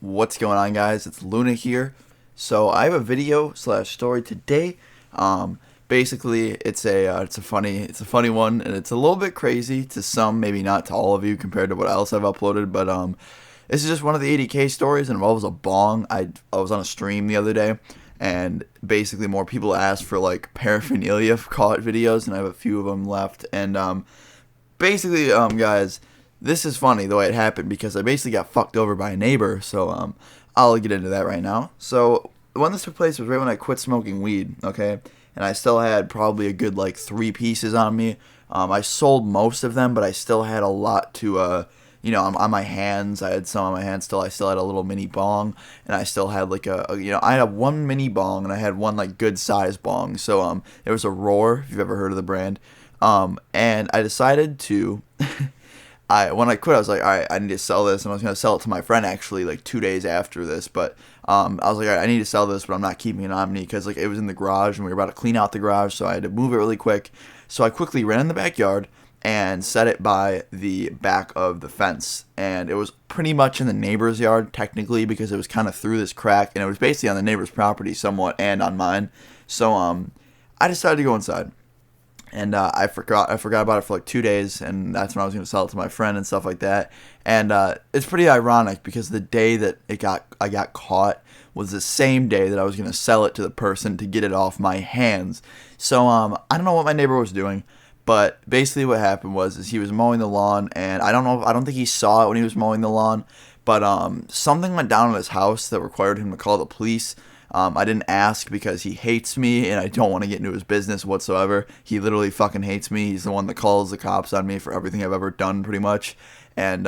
What's going on, guys? It's Luna here. So I have a video slash story today. Basically, it's a funny one, and it's a little bit crazy to some, maybe not to all of you compared to what else I've uploaded. But this is just one of the 80K stories, and involves a bong. I was on a stream the other day, and basically more people asked for like paraphernalia caught videos, and I have a few of them left. And basically, guys, this is funny the way it happened because I basically got fucked over by a neighbor. So I'll get into that right now. So when this took place was right when I quit smoking weed. Okay, and I still had probably a good like 3 pieces on me. I sold most of them, but I still had a lot to on my hands. I had some on my hands still. I still had a little mini bong, and I still had like I had one mini bong, and I had one like good size bong. So it was a Roar, if you've ever heard of the brand. And I decided to when I quit, I was like, all right, I need to sell this, and I was gonna sell it to my friend actually like 2 days after this. But I was like, all right, I need to sell this, but I'm not keeping it on me because like it was in the garage, and we were about to clean out the garage, so I had to move it really quick. So I quickly ran in the backyard and set it by the back of the fence, and it was pretty much in the neighbor's yard technically because it was kind of through this crack, and it was basically on the neighbor's property somewhat and on mine. So I decided to go inside. And I forgot about it for like 2 days, and that's when I was going to sell it to my friend and stuff like that. And it's pretty ironic because the day that I got caught was the same day that I was going to sell it to the person to get it off my hands. So I don't know what my neighbor was doing, but basically what happened was is he was mowing the lawn, and I don't think he saw it when he was mowing the lawn, but something went down in his house that required him to call the police. I didn't ask because he hates me, and I don't want to get into his business whatsoever. He literally fucking hates me. He's the one that calls the cops on me for everything I've ever done, pretty much. And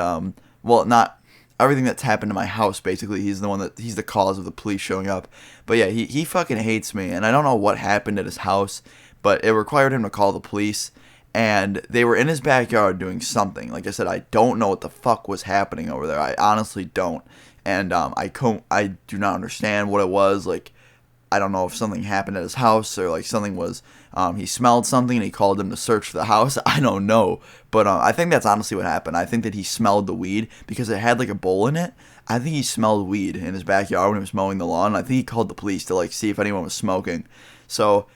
well, not everything that's happened to my house. Basically, he's the cause of the police showing up. But yeah, he fucking hates me, and I don't know what happened at his house, but it required him to call the police. And they were in his backyard doing something. Like I said, I don't know what the fuck was happening over there. I honestly don't. And I do not understand what it was. Like, I don't know if something happened at his house, or like something was, he smelled something and he called him to search for the house. I don't know. But I think that's honestly what happened. I think that he smelled the weed because it had like a bowl in it. I think he smelled weed in his backyard when he was mowing the lawn. I think he called the police to like see if anyone was smoking. So,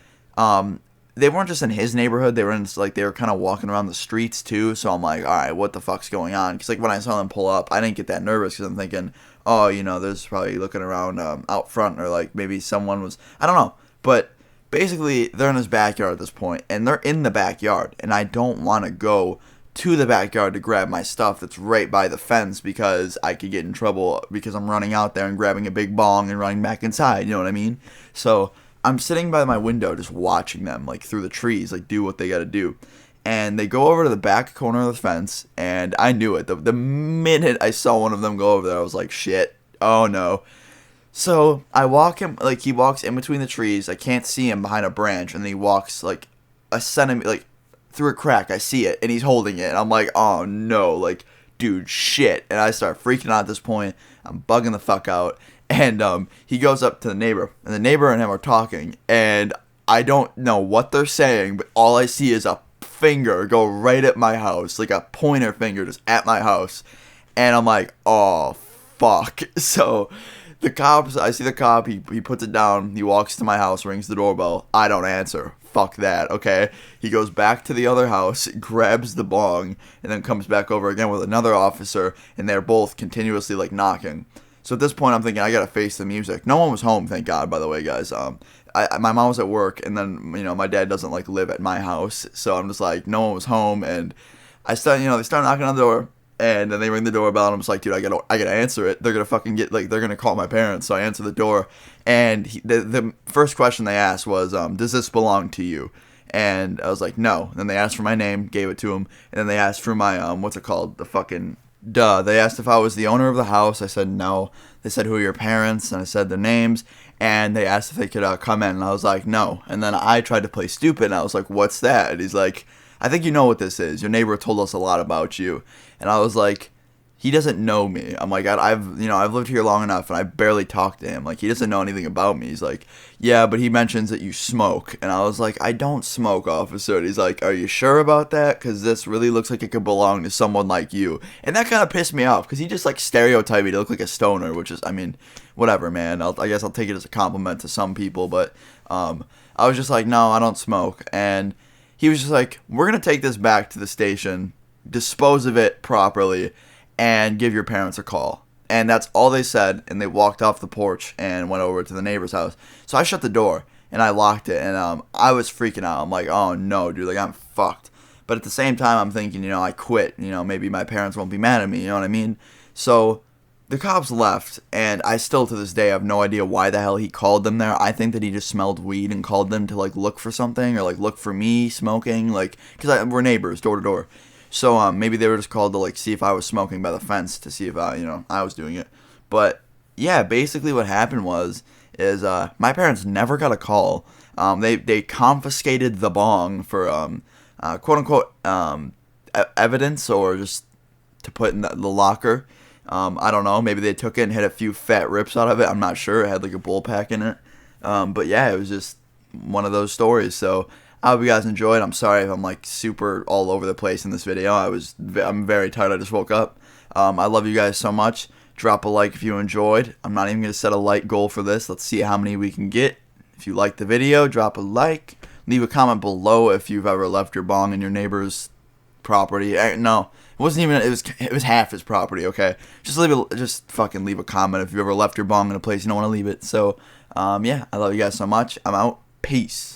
they weren't just in his neighborhood. They were kind of walking around the streets too. So I'm like, all right, what the fuck's going on? Because like when I saw them pull up, I didn't get that nervous because I'm thinking, oh, there's probably looking around out front, or like maybe someone was, I don't know. But basically, they're in his backyard at this point, and they're in the backyard, and I don't want to go to the backyard to grab my stuff that's right by the fence because I could get in trouble because I'm running out there and grabbing a big bong and running back inside. You know what I mean? So I'm sitting by my window just watching them like through the trees, like do what they got to do. And they go over to the back corner of the fence, and I knew it. The minute I saw one of them go over there, I was like, shit, oh no. So I walk him, like he walks in between the trees. I can't see him behind a branch, and then he walks like a centimeter, like through a crack. I see it, and he's holding it. And I'm like, oh no, like, dude, shit. And I start freaking out at this point. I'm bugging the fuck out. And he goes up to the neighbor, and the neighbor and him are talking, and I don't know what they're saying, but all I see is a finger go right at my house, like a pointer finger just at my house. And I'm like, oh fuck. So I see the cop, he puts it down, he walks to my house, rings the doorbell. I don't answer. Fuck that, okay? He goes back to the other house, grabs the bong, and then comes back over again with another officer, and they're both continuously like knocking. So at this point, I'm thinking I gotta face the music. No one was home, thank God. By the way, guys. My mom was at work, and then my dad doesn't like live at my house, so I'm just like, no one was home, and they start knocking on the door, and then they ring the doorbell, and I'm just like, dude, I gotta answer it. They're gonna fucking they're gonna call my parents. So I answer the door, and the first question they asked was, does this belong to you? And I was like, no. And then they asked for my name, gave it to them, and then they asked for my what's it called, the fucking. They asked if I was the owner of the house. I said no. They said, who are your parents? And I said their names. And they asked if they could come in. And I was like, no. And then I tried to play stupid. And I was like, what's that? And he's like, I think you know what this is. Your neighbor told us a lot about you. And I was like, he doesn't know me. I'm like, I've lived here long enough and I barely talk to him. Like, he doesn't know anything about me. He's like, yeah, but he mentions that you smoke. And I was like, I don't smoke, officer. And he's like, are you sure about that? Because this really looks like it could belong to someone like you. And that kind of pissed me off because he just like stereotyped me to look like a stoner, which is, I mean, whatever, man. I guess I'll take it as a compliment to some people. But I was just like, no, I don't smoke. And he was just like, we're going to take this back to the station, dispose of it properly, and give your parents a call. And that's all they said, and they walked off the porch and went over to the neighbor's house. So I shut the door, and I locked it, and I was freaking out. I'm like, oh no, dude, like I'm fucked. But at the same time, I'm thinking, I quit. Maybe my parents won't be mad at me, you know what I mean? So the cops left, and I still to this day have no idea why the hell he called them there. I think that he just smelled weed and called them to like look for something, or like look for me smoking, like, because we're neighbors, door to door. So maybe they were just called to like see if I was smoking by the fence to see if I was doing it. But yeah, basically what happened is my parents never got a call. They confiscated the bong for quote unquote evidence, or just to put in the locker. I don't know. Maybe they took it and hit a few fat rips out of it. I'm not sure. It had like a bull pack in it. But yeah, it was just one of those stories. So I hope you guys enjoyed. I'm sorry if I'm like super all over the place in this video. I'm very tired. I just woke up. I love you guys so much. Drop a like if you enjoyed. I'm not even going to set a like goal for this. Let's see how many we can get. If you liked the video, drop a like. Leave a comment below if you've ever left your bong in your neighbor's property. No, it wasn't even. It was half his property. Okay, just fucking leave a comment if you ever left your bong in a place you don't want to leave it. So, yeah, I love you guys so much. I'm out. Peace.